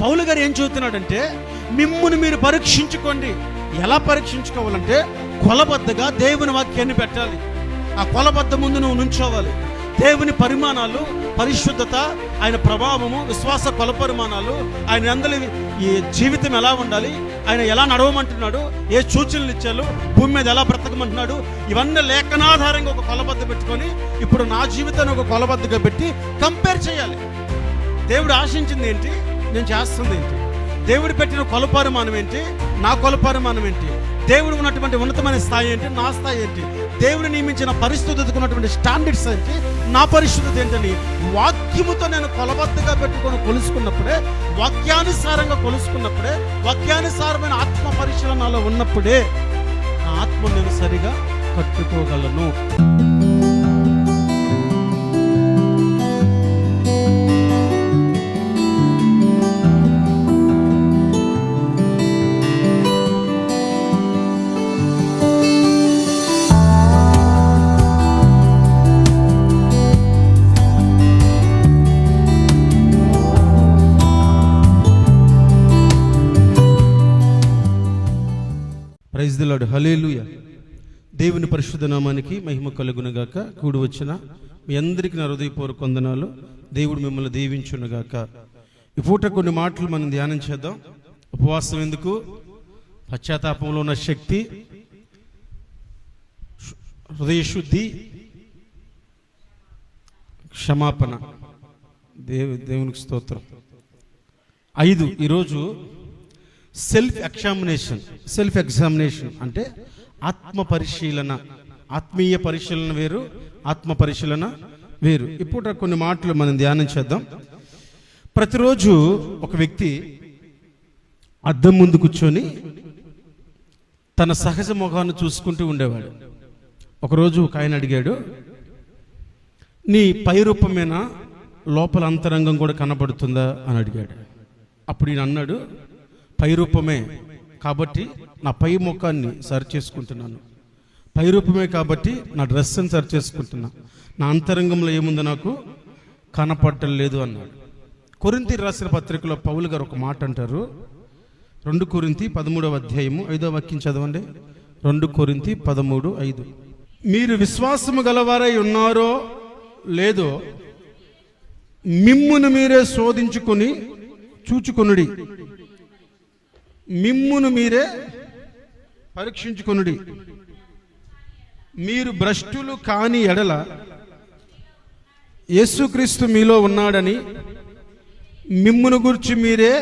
పౌలు గారు ఏం చెబుతున్నాడంటే, మిమ్మును మీరు పరీక్షించుకోండి. ఎలా పరీక్షించుకోవాలంటే, కొలబద్దగా దేవుని వాక్యాన్ని పెట్టాలి. ఆ కొలబద్ద ముందు నువ్వు నుంచోవాలి. దేవుని పరిమాణాలు, పరిశుద్ధత, ఆయన ప్రభావము, విశ్వాస కొలపరిమాణాలు, ఆయన అందరి ఈ జీవితం ఎలా ఉండాలి, ఆయన ఎలా నడవమంటున్నాడు, ఏ సూచనలు ఇచ్చాడు, భూమి మీద ఎలా బ్రతకమంటున్నాడు, ఇవన్నీ లేఖనాధారంగా ఒక కొలబద్ద పెట్టుకొని ఇప్పుడు నా జీవితాన్ని ఒక కొలబద్దగా పెట్టి కంపేర్ చేయాలి. దేవుడు ఆశించింది ఏంటి, నేను చేస్తుంది ఏంటి, దేవుడు పెట్టిన కొలపరిమాణం ఏంటి, నా కొలపరిమాణం ఏంటి, దేవుడు ఉన్నటువంటి ఉన్నతమైన స్థాయి ఏంటి, నా స్థాయి ఏంటి, దేవుడు నియమించిన పరిశుద్ధతకు ఉన్నటువంటి స్టాండర్డ్స్ ఏంటి, నా పరిశుద్ధత ఏంటని వాక్యముతో నేను కొలబద్దగా పెట్టుకొని కొలుసుకున్నప్పుడే, వాక్యానుసారంగా కొలుసుకున్నప్పుడే, వాక్యానుసారమైన ఆత్మ పరిశీలనలో ఉన్నప్పుడే నా ఆత్మ నేను సరిగా కట్టుకోగలను. Praise the Lord. హల్లెలూయా. దేవుని పరిశుద్ధ నామానికి మహిమ కలుగునుగాక. కూడి వచ్చిన మీ అందరికీ నా హృదయపూర్వక వందనాలు. దేవుడు మిమ్మల్ని దీవించునుగాక. ఈ పూట కొన్ని మాటలు మనం ధ్యానం చేద్దాం. ఉపవాసం ఎందుకు? పశ్చాత్తాపంలో ఉన్న శక్తి, హృదయశుద్ధి, క్షమాపణ. దేవునికి స్తోత్రం. 5 ఈరోజు సెల్ఫ్ ఎగ్జామినేషన్ అంటే ఆత్మ పరిశీలన. ఆత్మీయ పరిశీలన వేరు, ఆత్మ పరిశీలన వేరు. ఇప్పుడు కొన్ని మాటలు మనం ధ్యానం చేద్దాం. ప్రతిరోజు ఒక వ్యక్తి అద్దం ముందు కూర్చొని తన సహజ ముఖాన్ని చూసుకుంటూ ఉండేవాడు. ఒకరోజు ఒక ఆయన అడిగాడు, నీ పై రూపమేనా, లోపల అంతరంగం కూడా కనబడుతుందా అని అడిగాడు. అప్పుడు ఈయన అన్నాడు, పై రూపమే కాబట్టి నా పై ముఖాన్ని సరి చేసుకుంటున్నాను, పై రూపమే కాబట్టి నా డ్రెస్ని సరి చేసుకుంటున్నా, నా అంతరంగంలో ఏముందో నాకు కనపడటం లేదు అన్నాడు. కొరింథీ రాసిన పత్రికలో పౌలు గారు ఒక మాట అంటారు. 2 కొరింథీ 13వ అధ్యాయము 5వ వాక్యం చదవండి. 2 కొరింథీ 13:5. మీరు విశ్వాసము గలవారై ఉన్నారో లేదో మిమ్మును మీరే శోధించుకొని చూచుకొనుడి, మిమ్మును మీరే పరీక్షించుకొనుడి. మీరు భ్రష్టులు కాని ఎడల యేసుక్రీస్తు మీలో ఉన్నాడని మిమ్మును గురించి మీరే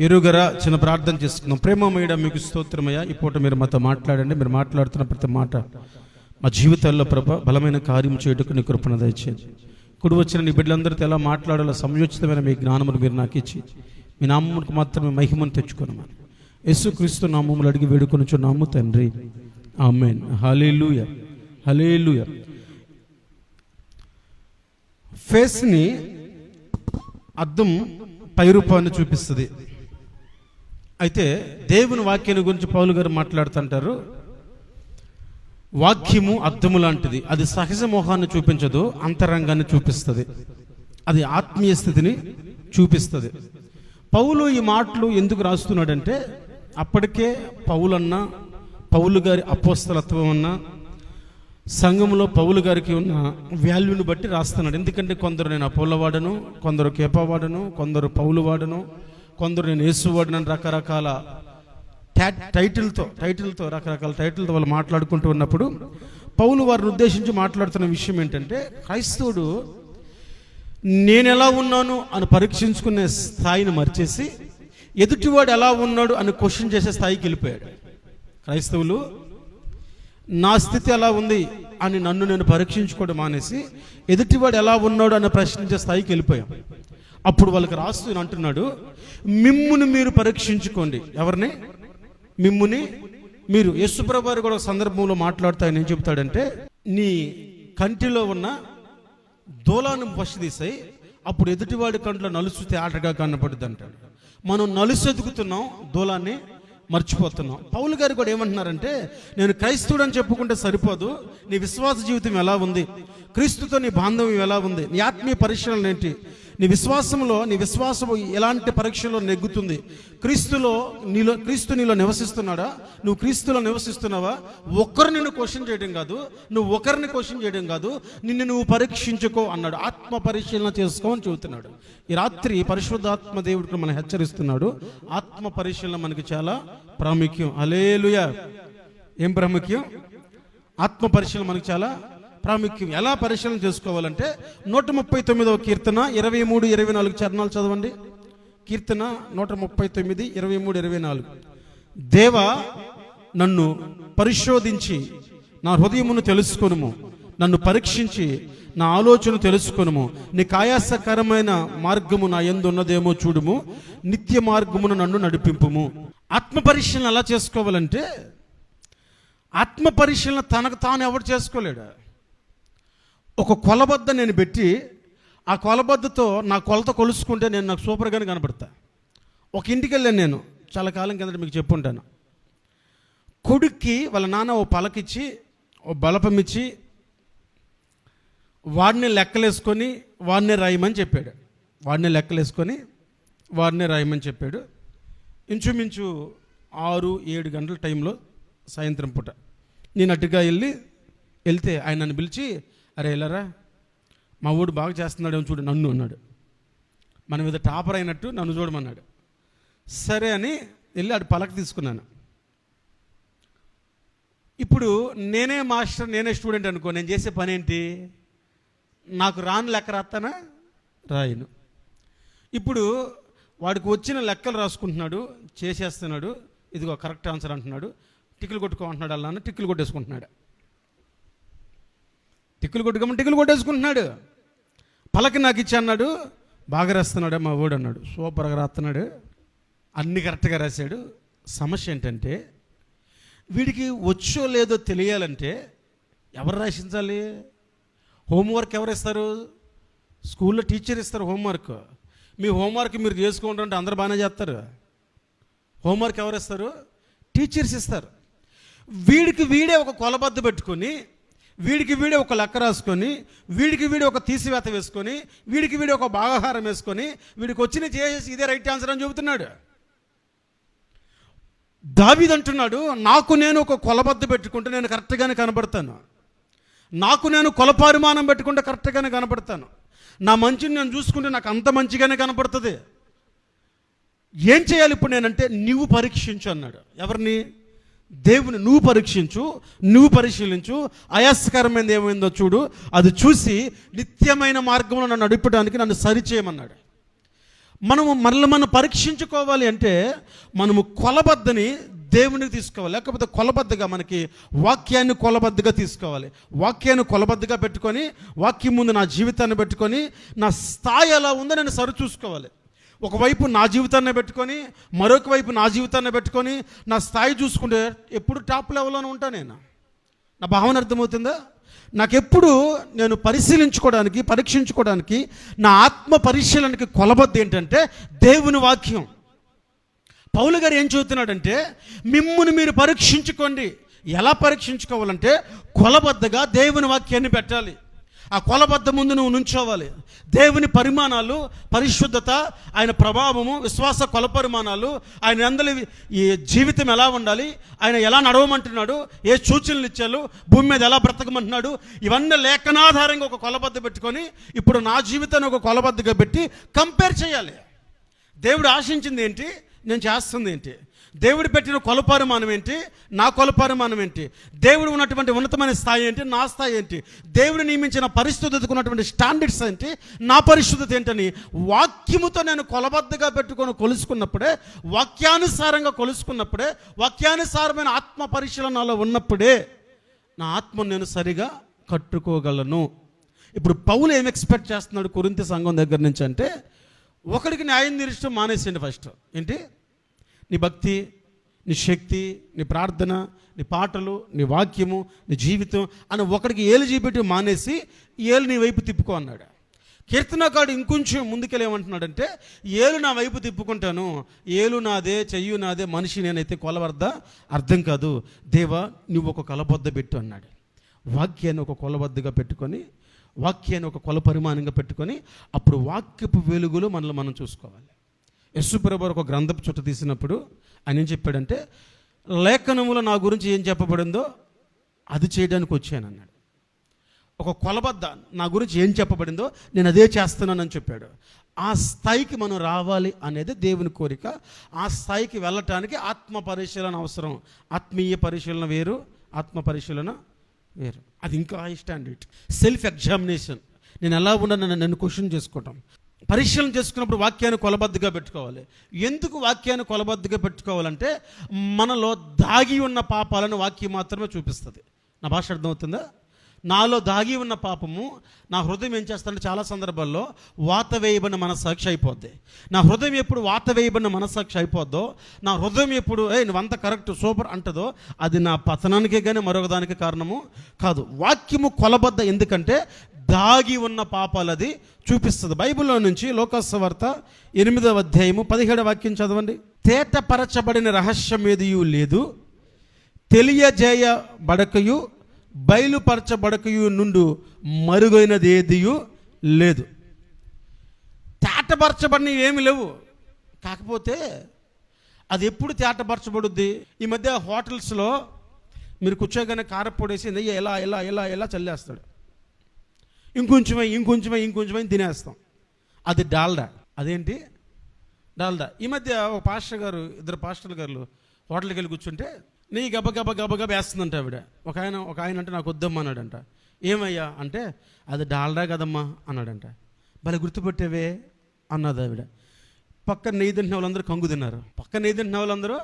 ఎరుగరా. చిన్న ప్రార్థన చేసుకుందాం. ప్రేమమయ్యా, మీకు స్తోత్రమయ్యా. ఈ పూట మీరు మాతో మాట్లాడండి. మీరు మాట్లాడుతున్న ప్రతి మాట మా జీవితాల్లో ప్రభా బలమైన కార్యం చేయటకు నీ కృపణ దయచేయండి. కుడి వచ్చిన నీ బిడ్డలందరితో ఎలా మాట్లాడాలో సంయోచితమైన మీ జ్ఞానమును మీరు నాకు ఇచ్చి మీ నామమునకు మాత్రమే మహిమను తెచ్చుకున్నామని యేసుక్రీస్తు నామములు అడిగి వేడుకొనుచున్నాము తండ్రి, ఆమేన్. హల్లెలూయా, హల్లెలూయా. ఫేస్ని అద్దం పై రూపాన్ని చూపిస్తుంది. అయితే దేవుని వాక్యాన్ని గురించి పౌలు గారు మాట్లాడుతుంటారు. వాక్యము అద్దము లాంటిది. అది సహజ మోహాన్ని చూపించదు, అంతరంగాన్ని చూపిస్తుంది. అది ఆత్మీయ స్థితిని చూపిస్తుంది. పౌలు ఈ మాటలు ఎందుకు రాస్తున్నాడంటే, అప్పటికే పౌలు గారి అపోస్తలత్వం అన్న సంఘంలో పౌలు గారికి ఉన్న వాల్యూని బట్టి రాస్తున్నాడు. ఎందుకంటే కొందరు నేను అపోలో వాడను, కొందరు కేపా వాడను, కొందరు పౌలు వాడను, కొందరు నేను యేసు వాడను, రకరకాల టైటిల్తో రకరకాల టైటిల్తో వాళ్ళు మాట్లాడుకుంటూ ఉన్నప్పుడు పౌలు వారిని ఉద్దేశించి మాట్లాడుతున్న విషయం ఏంటంటే, క్రైస్తవుడు నేను ఎలా ఉన్నాను అని పరీక్షించుకునే స్థాయిని మరిచేసి ఎదుటివాడు ఎలా ఉన్నాడు అని క్వశ్చన్ చేసే స్థాయికి వెళ్ళిపోయాడు. క్రైస్తవులు నా స్థితి ఎలా ఉంది అని నన్ను నేను పరీక్షించుకోవడం మానేసి ఎదుటివాడు ఎలా ఉన్నాడు అని ప్రశ్నించే స్థాయికి వెళ్ళిపోయాం. అప్పుడు వాళ్ళకి రాస్తూ అంటున్నాడు, మిమ్ముని మీరు పరీక్షించుకోండి. ఎవరిని? మిమ్ముని మీరు. యేసుప్రభువు వారు కూడా సందర్భంలో మాట్లాడుతూ ఆయన ఏం చెబుతాడంటే, నీ కంటిలో ఉన్న దూలాన్ని ఫస్ట్ తీసాయి, అప్పుడు ఎదుటివాడి కంట్లో నలుసు తేటగా కనపడుద్ది అంటాడు. మనం నలుసు ఎదుగుతున్నాం, దూలాన్ని మర్చిపోతున్నాం. పౌలు గారు కూడా ఏమంటున్నారంటే, నేను క్రైస్తవుడు అని చెప్పుకుంటే సరిపోదు, నీ విశ్వాస జీవితం ఎలా ఉంది, క్రీస్తుతో నీ బాంధవ్యం ఎలా ఉంది, నీ ఆత్మీయ పరిశీలన ఏంటి, నీ విశ్వాసము ఎలాంటి పరీక్షలో నెగ్గుతుంది? క్రీస్తు నీలో నివసిస్తున్నాడా? నువ్వు క్రీస్తులో నివసిస్తున్నావా? నిన్ను క్వశ్చన్ చేయడం కాదు, నువ్వు ఒకరిని క్వశ్చన్ చేయడం కాదు, నిన్ను నువ్వు పరీక్షించుకో అన్నాడు. ఆత్మ పరిశీలన చేసుకో అని చెబుతున్నాడు. ఈ రాత్రి పరిశుద్ధాత్మ దేవుడికి మనం హెచ్చరిస్తున్నాడు. ఆత్మ పరిశీలన మనకి చాలా ప్రాముఖ్యం. హల్లెలూయా. ఏం ప్రాముఖ్యం? ఆత్మ పరిశీలన మనకి చాలా ప్రాముఖ్యం. ఎలా పరిశీలన చేసుకోవాలంటే 139వ కీర్తన 23, 24 చరణాలు చదవండి. కీర్తన 139, 23, 24. దేవా, నన్ను పరిశోధించి నా హృదయమును తెలుసుకొనుము, నన్ను పరీక్షించి నా ఆలోచన తెలుసుకొనుము. నీకు ఆయాసకరమైన మార్గము నా యందు ఉన్నదేమో చూడుము, నిత్య మార్గమును నన్ను నడిపింపుము. ఆత్మ పరిశీలన ఎలా చేసుకోవాలంటే, ఆత్మ పరిశీలన తనకు తాను ఎవడు చేసుకోలేడు. ఒక కొలబద్ద నేను పెట్టి ఆ కొలబద్దతో నా కొలత కొలుసుకుంటే నేను నాకు సూపర్గానే కనబడతా. ఒక ఇంటికి వెళ్ళాను నేను, చాలా కాలం కిందట మీకు చెప్పుంటాను. కొడుక్కి వాళ్ళ నాన్న ఓ పలకిచ్చి ఓ బలపం ఇచ్చి వాడిని లెక్కలేసుకొని వాడినే రాయమని చెప్పాడు. వాడినే రాయమని చెప్పాడు. ఇంచుమించు 6-7 గంటల టైంలో సాయంత్రం పూట నేను అటుగా వెళ్తే ఆయన నన్ను పిలిచి, అరే వెళ్ళరా, మా ఊడు బాగా చేస్తున్నాడేమో చూడు నన్ను అన్నాడు. మన మీద టాపర్ అయినట్టు నన్ను చూడమన్నాడు. సరే అని వెళ్ళి అటు పలక తీసుకున్నాను. ఇప్పుడు నేనే మాస్టర్, నేనే స్టూడెంట్ అనుకో, నేను చేసే పని ఏంటి? నాకు రాను లెక్క రాస్తానా? రాయను. ఇప్పుడు వాడికి వచ్చిన లెక్కలు రాసుకుంటున్నాడు, చేసేస్తున్నాడు. ఇదిగో కరెక్ట్ ఆన్సర్ అంటున్నాడు. టిక్కులు కొట్టుకోమంటున్నాడు. అలా టిక్కులు కొట్టేసుకుంటున్నాడు. టిక్కులు కొట్టేసుకుంటున్నాడు. పలక నాకు ఇచ్చి అన్నాడు, బాగా రాస్తున్నాడు మా ఊడు అన్నాడు. సూపర్గా రాస్తున్నాడు, అన్ని కరెక్ట్గా రాశాడు. సమస్య ఏంటంటే, వీడికి వచ్చో లేదో తెలియాలంటే ఎవరు రాసించాలి? హోంవర్క్ ఎవరు ఇస్తారు? స్కూల్లో టీచర్ ఇస్తారు హోంవర్క్. మీ హోంవర్క్ మీరు చేసుకోండి అంటే అందరు బాగానే చేస్తారు. హోంవర్క్ ఎవరు ఇస్తారు? టీచర్స్ ఇస్తారు. వీడికి వీడే ఒక కొలబద్ద పెట్టుకొని, వీడికి వీడే ఒక లెక్క రాసుకొని, వీడికి వీడే ఒక తీసివేత వేసుకొని, వీడికి వీడే ఒక భాగాహారం వేసుకొని, వీడికి వచ్చిన చేసేసి ఇదే రైట్ ఆన్సర్ అని చెబుతున్నాడు. దావీదు అంటున్నాడు, నాకు నేను ఒక కొలబద్ద పెట్టుకుంటే నేను కరెక్ట్గానే కనబడతాను. నాకు నేను కొలపారిమానం పెట్టుకుంటే కరెక్ట్గానే కనబడతాను. నా మంచిని నేను చూసుకుంటే నాకు అంత మంచిగానే కనబడుతుంది. ఏం చేయాలి ఇప్పుడు నేనంటే, నువ్వు పరీక్షించు అన్నాడు. ఎవరిని? దేవుని. నువ్వు పరీక్షించు, నువ్వు పరిశీలించు, ఆయాసకరమైనది ఏమైందో చూడు, అది చూసి నిత్యమైన మార్గంలో నన్ను నడిపడానికి నన్ను సరిచేయమన్నాడు. మనం పరీక్షించుకోవాలి అంటే మనము కొలబద్దని దేవునికి తీసుకోవాలి. లేకపోతే కొలబద్దగా మనకి వాక్యాన్ని కొలబద్దగా తీసుకోవాలి. వాక్యాన్ని కొలబద్దగా పెట్టుకొని, వాక్యం ముందు నా జీవితాన్ని పెట్టుకొని, నా స్థాయి ఎలా ఉందో నేను సరిచూసుకోవాలి. ఒకవైపు నా జీవితాన్ని పెట్టుకొని, మరొక వైపు నా జీవితాన్ని పెట్టుకొని, నా స్థాయి చూసుకుంటే ఎప్పుడు టాప్ లెవెల్లోనే ఉంటాను నేను. నా భావన అర్థమవుతుందా? నాకెప్పుడు నేను పరీక్షించుకోవడానికి నా ఆత్మ పరిశీలనకి కొలబద్ద ఏంటంటే దేవుని వాక్యం. పౌలు గారు ఏం చెబుతున్నాడంటే, మిమ్మును మీరు పరీక్షించుకోండి. ఎలా పరీక్షించుకోవాలంటే కొలబద్దగా దేవుని వాక్యాన్ని పెట్టాలి. ఆ కొలబద్ద ముందు నువ్వు నుంచోవాలి. దేవుని పరిమాణాలు, పరిశుద్ధత, ఆయన ప్రభావము, విశ్వాస కొలపరిమాణాలు, ఆయన అందరి ఈ జీవితం ఎలా ఉండాలి, ఆయన ఎలా నడవమంటున్నాడు, ఏ సూచనలు ఇచ్చారు, భూమి మీద ఎలా బ్రతకమంటున్నాడు, ఇవన్నీ లేఖనాధారంగా ఒక కొలబద్ద పెట్టుకొని ఇప్పుడు నా జీవితాన్ని ఒక కొలబద్దగా పెట్టి కంపేర్ చేయాలి. దేవుడు ఆశించింది ఏంటి, నేను చేస్తుంది ఏంటి, దేవుడు పెట్టిన కొలపరిమాణం ఏంటి, నా కొలపరిమాణం ఏంటి, దేవుడు ఉన్నటువంటి ఉన్నతమైన స్థాయి ఏంటి, నా స్థాయి ఏంటి, దేవుడు నియమించిన పరిశుద్ధతకు ఉన్నటువంటి స్టాండర్డ్స్ ఏంటి, నా పరిశుద్ధత ఏంటని వాక్యముతో నేను కొలబద్దగా పెట్టుకొని కొలుసుకున్నప్పుడే, వాక్యానుసారంగా కొలుసుకున్నప్పుడే, వాక్యానుసారమైన ఆత్మ పరిశీలనలో ఉన్నప్పుడే నా ఆత్మను నేను సరిగా కట్టుకోగలను. ఇప్పుడు పౌలు ఏం ఎక్స్పెక్ట్ చేస్తున్నాడు కొరింథీ సంఘం దగ్గర నుంచి అంటే, ఒకడికి న్యాయం తీర్చడం మానేసిండి. ఫస్ట్ ఏంటి? నీ భక్తి, నీ శక్తి, నీ ప్రార్థన, నీ పాటలు, నీ వాక్యము, నీ జీవితం అని ఒకడికి ఏలు చూపెట్టి మానేసి ఏలు నీ వైపు తిప్పుకో అన్నాడు. కీర్తనకాడు ఇంకొంచెం ముందుకెళ్ళేమంటున్నాడంటే, ఏలు నా వైపు తిప్పుకుంటాను, ఏలు నాదే, చెయ్యు నాదే, మనిషి నేనైతే కొలబద్ద అర్థం కాదు, దేవా నువ్వు ఒక కొలబద్ద పెట్టు అన్నాడు. వాక్యాన్ని ఒక కొలబద్దగా పెట్టుకొని వాక్యాన్ని ఒక కొల పరిమాణంగా పెట్టుకొని అప్పుడు వాక్యపు వెలుగులో మనల్ని మనం చూసుకోవాలి. యేసుప్రభు ఒక గ్రంథపు చుట్ట తీసినప్పుడు ఆయన ఏం చెప్పాడంటే, లేఖనములో నా గురించి ఏం చెప్పబడిందో అది చేయడానికి వచ్చాను అన్నాడు. ఒక కొలబద్ద నా గురించి ఏం చెప్పబడిందో నేను అదే చేస్తున్నానని చెప్పాడు. ఆ స్థాయికి మనం రావాలి అనేది దేవుని కోరిక. ఆ స్థాయికి వెళ్ళటానికి ఆత్మ పరిశీలన అవసరం. ఆత్మీయ పరిశీలన వేరు, ఆత్మ పరిశీలన వేరు. అది ఇంకా హై స్టాండర్డ్. సెల్ఫ్ ఎగ్జామినేషన్, నేను ఎలా ఉన్నానని నన్ను క్వశ్చన్ చేసుకోవటం. పరిశీలన చేసుకున్నప్పుడు వాక్యాన్ని కొలబద్దగా పెట్టుకోవాలి. ఎందుకు వాక్యాన్ని కొలబద్దగా పెట్టుకోవాలంటే మనలో దాగి ఉన్న పాపాలను వాక్యం మాత్రమే చూపిస్తుంది. నా భాష అర్థమవుతుందా? నాలో దాగి ఉన్న పాపము నా హృదయం ఏం చేస్తానంటే చాలా సందర్భాల్లో వాత వేయబడిన మనసాక్షి అయిపోద్ది. నా హృదయం ఎప్పుడు వాత వేయబడిన మనసాక్షి అయిపోద్దో, నా హృదయం ఎప్పుడు నువ్వంత కరెక్ట్ సూపర్ అంటదో, అది నా పతనానికే కానీ మరొకదానికి కారణము కాదు. వాక్యము కొలబద్ద ఎందుకంటే దాగి ఉన్న పాపాలు అది చూపిస్తుంది. బైబిల్లో నుంచి లోకాసువార్త 8వ అధ్యాయము 17వ వాక్యం చదవండి. తేటపరచబడిన రహస్యం ఏదియూ లేదు, తెలియజేయబడకయు బయలుపరచబడకయు నుండి మరుగైనది ఏదియూ లేదు. తేటపరచబడినవి ఏమి లేవు, కాకపోతే అది ఎప్పుడు తేటపరచబడుద్ది? ఈ మధ్య హోటల్స్లో మీరు కూర్చోగానే కారపొడేసి నెయ్యి ఎలా ఎలా ఎలా ఎలా చల్లేస్తాడు. ఇంకొంచెమై తినేస్తాం. అది డాల్డా. అదేంటి డాల్డా. ఈ మధ్య ఒక పాస్టర్ గారు, 2 పాస్టర్ల గారు హోటల్కి వెళ్ళి కూర్చుంటే నెయ్యి గబగబ వేస్తుందంట ఆవిడ. ఒక ఆయన అంటే నాకు వద్దమ్మా అన్నాడంట. ఏమయ్యా అంటే అది డాల్డా కదమ్మా అన్నాడంట. భలే గుర్తుపెట్టేవే అన్నది ఆవిడ. పక్కన నెయ్యి తింటున్న వాళ్ళందరూ కంగు తిన్నారు. పక్కన నెయ్యి తింటున్న వాళ్ళందరూ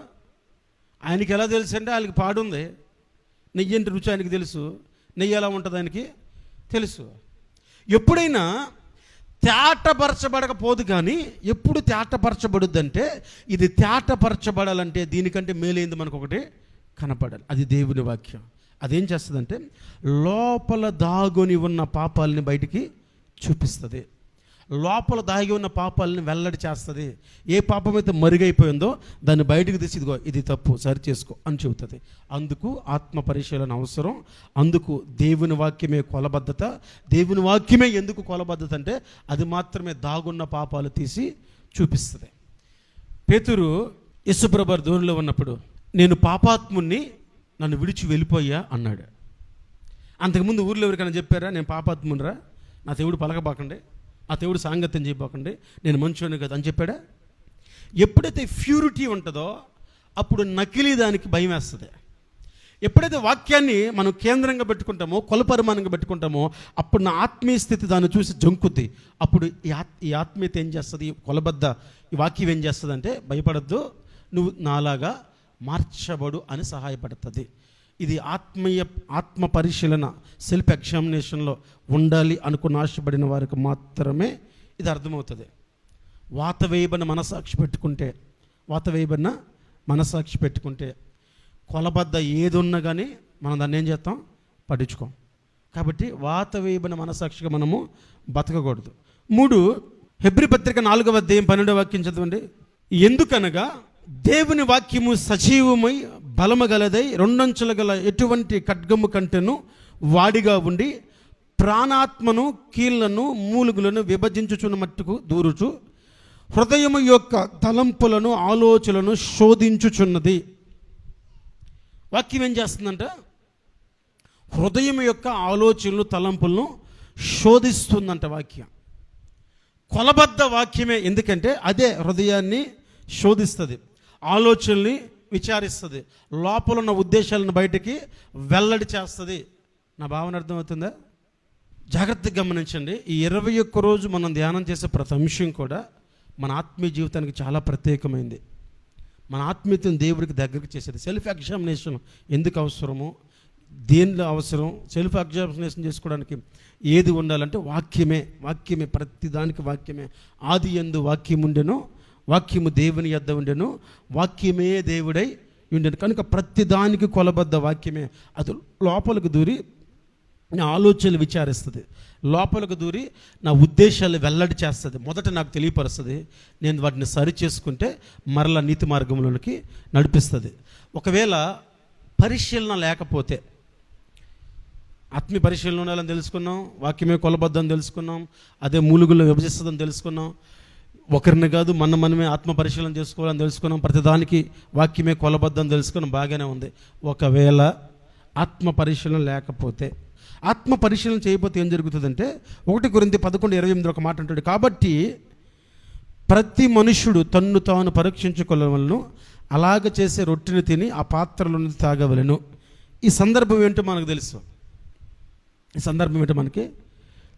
ఆయనకి ఎలా తెలుసు అంటే ఆయనకి పాడుంది. నెయ్యి అంటే రుచి ఆయనకి తెలుసు, నెయ్యి ఎలా ఉంటుంది ఆయనకి తెలుసు. ఎప్పుడైనా తేటపరచబడకపోదు, కానీ ఎప్పుడు తేటపరచబడుద్దంటే ఇది తేటపరచబడాలంటే దీనికంటే మేలైంది మనకు ఒకటి కనపడాలి. అది దేవుని వాక్యం. అదేం చేస్తుందంటే లోపల దాగుని ఉన్న పాపాలని బయటికి చూపిస్తుంది. లోపల దాగి ఉన్న పాపాలని వెల్లడి చేస్తుంది. ఏ పాపం అయితే మరుగైపోయిందో దాన్ని బయటకు తీసి ఇదిగో ఇది తప్పు సరి చేసుకో అని చెబుతుంది. అందుకు ఆత్మ పరిశీలన అవసరం. అందుకు దేవుని వాక్యమే కొలబద్ధత. దేవుని వాక్యమే ఎందుకు కొలబద్ధత అంటే అది మాత్రమే దాగున్న పాపాలు తీసి చూపిస్తుంది. పేతురు యేసుప్రభు దూరంలో ఉన్నప్పుడు నేను పాపాత్ముణ్ణి, నన్ను విడిచి వెళ్ళిపోయా అన్నాడు. అంతకుముందు ఊర్లో ఎవరికైనా చెప్పారా నేను పాపాత్మునిరా, నా దేవుడు పలకబాకండి, ఆ దేవుడు సాంగత్యం చేయబోకండి, నేను మంచోని కదా అని చెప్పాడా? ఎప్పుడైతే ప్యూరిటీ ఉంటుందో అప్పుడు నకిలీ దానికి భయం వేస్తుంది. ఎప్పుడైతే వాక్యాన్ని మనం కేంద్రంగా పెట్టుకుంటామో, కొలపరిమాణంగా పెట్టుకుంటామో అప్పుడు నా ఆత్మీయ స్థితి దాన్ని చూసి జంకుద్ది. అప్పుడు ఈ ఆత్మీయత ఏం చేస్తుంది? కొలబద్ద ఈ వాక్యం ఏం చేస్తుంది అంటే భయపడద్దు, నువ్వు నాలాగా మార్చబడు అని సహాయపడుతుంది. ఇది ఆత్మ పరిశీలన, సెల్ఫ్ ఎగ్జామినేషన్లో ఉండాలి అనుకున్న ఆశపడిన వారికి మాత్రమే ఇది అర్థమవుతుంది. వాత వేయబడిన మనసాక్షి పెట్టుకుంటే కొలబద్ద ఏది ఉన్నా కానీ మనం దాన్ని ఏం చేస్తాం? పట్టించుకోం. కాబట్టి వాత వేయబడిన మనసాక్షిగా మనము బతకకూడదు. 3 హెబ్రీ పత్రిక 4వ అధ్యాయం 12వ వాక్యం చదవండి. ఎందుకనగా దేవుని వాక్యము సజీవమై బలము గలదై 2 అంచుల గల ఎటువంటి ఖడ్గము కంటెను వాడిగా ఉండి ప్రాణాత్మను కీళ్లను మూలుగులను విభజించుచున్న మట్టుకు దూరుచు హృదయము యొక్క తలంపులను ఆలోచనలను శోధించుచున్నది. వాక్యం ఏం చేస్తుందంట? హృదయం యొక్క ఆలోచనలు తలంపులను శోధిస్తుందంట వాక్యం. కొలబద్ద వాక్యమే. ఎందుకంటే అదే హృదయాన్ని శోధిస్తుంది, ఆలోచనల్ని విచారిస్తుంది, లోపల ఉన్న ఉద్దేశాలను బయటికి వెల్లడి చేస్తుంది. నా భావన అర్థమవుతుందా? జాగ్రత్తగా గమనించండి. ఈ 21 రోజు మనం ధ్యానం చేసే ప్రతి అంశం కూడా మన ఆత్మీయ జీవితానికి చాలా ప్రత్యేకమైంది. మన ఆత్మీయతను దేవుడికి దగ్గరికి చేసేది. సెల్ఫ్ ఎగ్జామినేషన్ ఎందుకు అవసరము, దేనిలో అవసరం, సెల్ఫ్ ఎగ్జామినేషన్ చేసుకోవడానికి ఏది ఉండాలంటే వాక్యమే ప్రతిదానికి వాక్యమే. ఆది యందు వాక్యం ఉండెను, వాక్యము దేవుని యొద్ద ఉండెను, వాక్యమే దేవుడై ఉండెను. కనుక ప్రతిదానికి కొలబద్ద వాక్యమే. అది లోపలికి దూరి నా ఆలోచనలు విచారిస్తుంది, లోపలికి దూరి నా ఉద్దేశాలు వెల్లడి చేస్తుంది. మొదట నాకు తెలియపరుస్తుంది, నేను వాటిని సరి చేసుకుంటే మరలా నీతి మార్గంలోనికి నడిపిస్తుంది. ఒకవేళ పరిశీలన లేకపోతే ఆత్మీయ పరిశీలన ఉండాలని తెలుసుకున్నాం, వాక్యమే కొలబద్దని తెలుసుకున్నాం, అదే మూలుగుల్లో విభజిస్తుందని తెలుసుకున్నాం, ఒకరిని కాదు మనమే ఆత్మ పరిశీలన చేసుకోవాలని తెలుసుకున్నాం, ప్రతిదానికి వాక్యమే కొలబద్దని తెలుసుకున్నాం, బాగానే ఉంది. ఒకవేళ ఆత్మ పరిశీలన లేకపోతే, ఆత్మ పరిశీలన చేయకపోతే ఏం జరుగుతుందంటే 1 కొరింథీ 11:28 ఒక మాట అంటాడు, కాబట్టి ప్రతి మనుష్యుడు తన్ను తాను పరీక్షించుకోవలను, అలాగ చేసే రొట్టెని తిని ఆ పాత్రలను తాగవలను. ఈ సందర్భం ఏంటో మనకు తెలుసు, ఈ సందర్భం ఏంటో మనకి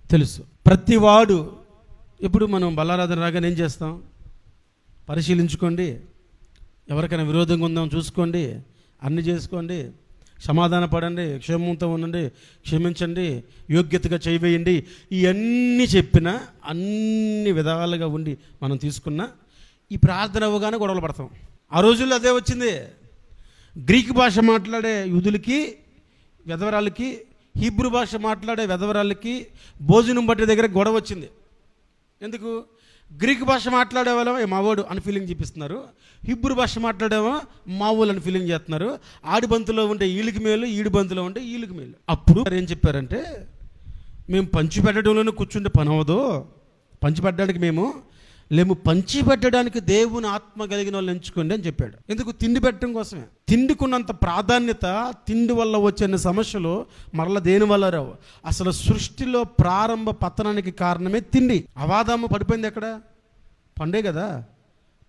తెలుసు. ప్రతివాడు ఇప్పుడు మనం బల్లారాధన రాగానే ఏం చేస్తాం? పరిశీలించుకోండి, ఎవరికైనా విరోధంగా ఉందాం చూసుకోండి, అన్ని చేసుకోండి, సమాధాన పడండి, క్షేమంతో ఉండండి, క్షమించండి, యోగ్యతగా చేయవేయండి, ఇవన్నీ చెప్పిన అన్ని విధాలుగా ఉండి మనం తీసుకున్న ఈ ప్రార్థన అవ్వగానే గొడవలు పడతాం. ఆ రోజుల్లో అదే వచ్చింది. గ్రీక్ భాష మాట్లాడే యూదులకి వెధవరాలకి, హీబ్రూ భాష మాట్లాడే వెధవరాలకి భోజనం పట్టే దగ్గర గొడవ వచ్చింది. ఎందుకు? గ్రీక్ భాష మాట్లాడేవాళ్ళం మావోడు అని ఫీలింగ్ చూపిస్తున్నారు, హిబ్రూ భాష మాట్లాడేవో మావోలు అని ఫీలింగ్ చేస్తున్నారు. ఆడి బంతులో ఉంటే ఈళ్ళకి మేలు, ఈడి బంతులో ఉంటే ఈళ్ళకి మేలు. అప్పుడు ఏం చెప్పారంటే, మేము పంచిపెట్టడంలోనే కూర్చుంటే పని అవ్వదు, పంచిపెట్టడానికి మేము లేము, పంచిపెట్టడానికి దేవుని ఆత్మ కలిగిన వాళ్ళు ఎంచుకోండి అని చెప్పాడు. ఎందుకు? తిండి పెట్టడం కోసమే. తిండికున్నంత ప్రాధాన్యత తిండి వల్ల వచ్చే సమస్యలు మరలా దేని వల్ల రావు. అసలు సృష్టిలో ప్రారంభ పతనానికి కారణమే తిండి. అవాదాము పడిపోయింది ఎక్కడ? పండే కదా,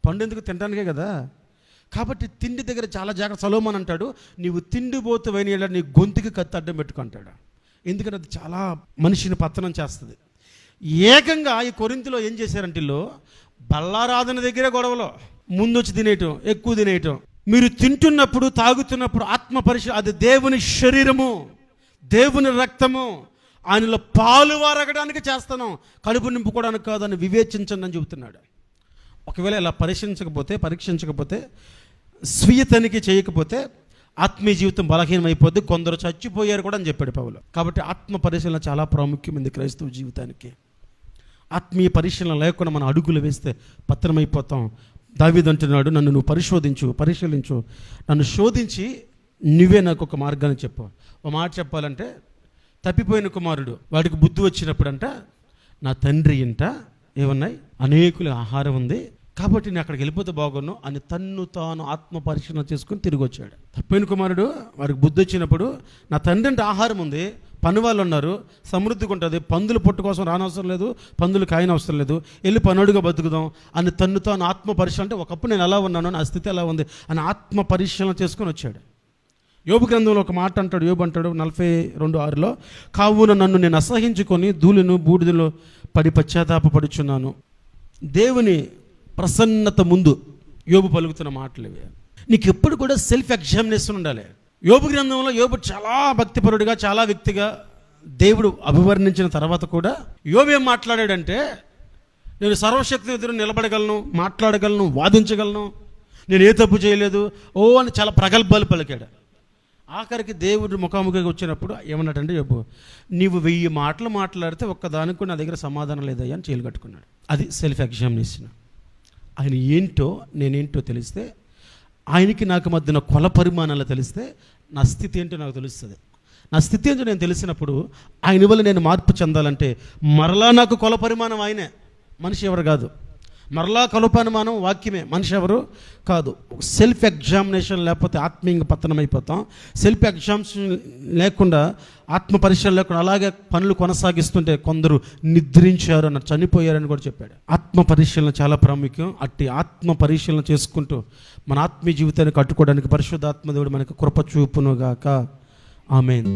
పండు ఎందుకు? తినడానికే కదా. కాబట్టి తిండి దగ్గర చాలా జాగ్రత్త. సొలొమోను అంటాడు, నీవు తిండిపోతు అయిన నీ గొంతుకి కత్తి అడ్డం పెట్టుకుంటాడు. ఎందుకంటే అది చాలా మనిషిని పతనం చేస్తుంది. ఏకంగా ఈ కొరింథీలో ఏం చేశారంటే, బల్లారాధన దగ్గరే గొడవలో, ముందు వచ్చి తినేయటం, ఎక్కువ తినేయటం. మీరు తింటున్నప్పుడు తాగుతున్నప్పుడు ఆత్మ పరిశీలన, అది దేవుని శరీరము, దేవుని రక్తము, ఆయనలో పాలు వారగడానికి చేస్తాను, కడుపు నింపుకోవడానికి కాదని వివేచించండి అని చెబుతున్నాడు. ఒకవేళ ఇలా పరీక్షించకపోతే స్వీయ తనిఖీ చేయకపోతే ఆత్మీయ జీవితం బలహీనమైపోద్ది, కొందరు చచ్చిపోయారు కూడా అని చెప్పాడు పౌలు. కాబట్టి ఆత్మ పరిశీలన చాలా ప్రాముఖ్యమైంది క్రైస్తవ జీవితానికి. ఆత్మీయ పరిశీలన లేకుండా మనం అడుగులు వేస్తే పతనమైపోతాం. దావీదు అంటున్నాడు, నన్ను నువ్వు పరిశీలించు, నన్ను శోధించి నువ్వే నాకు ఒక మార్గాన్ని చెప్పు. ఒక మాట చెప్పాలంటే, తప్పిపోయిన కుమారుడు వాడికి బుద్ధి వచ్చినప్పుడంట, నా తండ్రి ఇంట ఏమన్నాయి? అనేకుల ఆహారం ఉంది, కాబట్టి నేను అక్కడికి వెళ్ళిపోతే బాగున్నాను అని తన్ను తాను ఆత్మ పరిశీలన చేసుకుని తిరిగి వచ్చాడు. తప్పిన కుమారుడు వాడికి బుద్ధి వచ్చినప్పుడు, నా తండ్రి అంటే ఆహారం ఉంది, పని వాళ్ళు ఉన్నారు, సమృద్ధిగా ఉంటుంది, పందులు పొట్టు కోసం రానవసరం లేదు, పందులు కాయన అవసరం లేదు, వెళ్ళి పనుడుగా బతుకుదాం అని తన్ను తాను ఆత్మ పరిశీలన. అంటే ఒకప్పుడు నేను ఎలా ఉన్నాను, నా స్థితి ఎలా ఉంది అని ఆత్మ పరిశీలన చేసుకొని వచ్చాడు. యోబు గ్రంథంలో ఒక మాట అంటాడు, యోబు అంటాడు 42:6, కావున నన్ను నేను అసహించుకొని ధూళిను బూడిదలో పడి పశ్చాత్తాపపడుచున్నాను. దేవుని ప్రసన్నత ముందు యోబు పలుకుతున్న మాటలు ఇవి. నీకు ఎప్పుడు కూడా సెల్ఫ్ ఎగ్జామినేషన్ ఉండాలి. యోబు గ్రంథంలో యోబు చాలా భక్తిపరుడిగా, చాలా వ్యక్తిగా దేవుడు అభివర్ణించిన తర్వాత కూడా యోబు ఏం మాట్లాడాడంటే, నేను సర్వశక్తిని ఎదురు నిలబడగలను, మాట్లాడగలను, వాదించగలను, నేను ఏ తప్పు చేయలేదు అని చాలా ప్రగల్భాలు పలికాడు. ఆఖరికి దేవుడు ముఖాముఖిగా వచ్చినప్పుడు ఏమన్నాడంటే, యోబు నీవు 1000 మాటలు మాట్లాడితే ఒక్కదానికి కూడా నా దగ్గర సమాధానం లేదయ్యా అని చేలు కట్టుకున్నాడు. అది సెల్ఫ్ ఎగ్జామినేషన్. ఆయన ఏంటో నేనేంటో తెలిస్తే, ఆయనకి నాకు మధ్యన కొల పరిమాణాలు తెలిస్తే నా స్థితి ఏంటో నాకు తెలుస్తుంది. నా స్థితి ఏంటో నేను తెలిసినప్పుడు ఆయన వల్ల నేను మార్పు చెందాలంటే మరలా నాకు కొల పరిమాణం ఆయనే, మనిషి ఎవరు కాదు. మరలా కొల పరిమాణం వాక్యమే, మనిషి ఎవరు కాదు. సెల్ఫ్ ఎగ్జామినేషన్ లేకపోతే ఆత్మీయంగా పతనమైపోతాం. సెల్ఫ్ ఎగ్జామినేషన్ లేకుండా, ఆత్మ పరిశీలన లేకుండా అలాగే పనులు కొనసాగిస్తుంటే కొందరు నిద్రించారు అన్న, చనిపోయారని కూడా చెప్పాడు. ఆత్మ పరిశీలన చాలా ప్రాముఖ్యం. అట్టి ఆత్మ పరిశీలన చేసుకుంటూ మన ఆత్మీయ జీవితాన్ని కట్టుకోవడానికి పరిశుద్ధాత్మ దేవుడు మనకు కృప చూపునుగాక. ఆమేన్.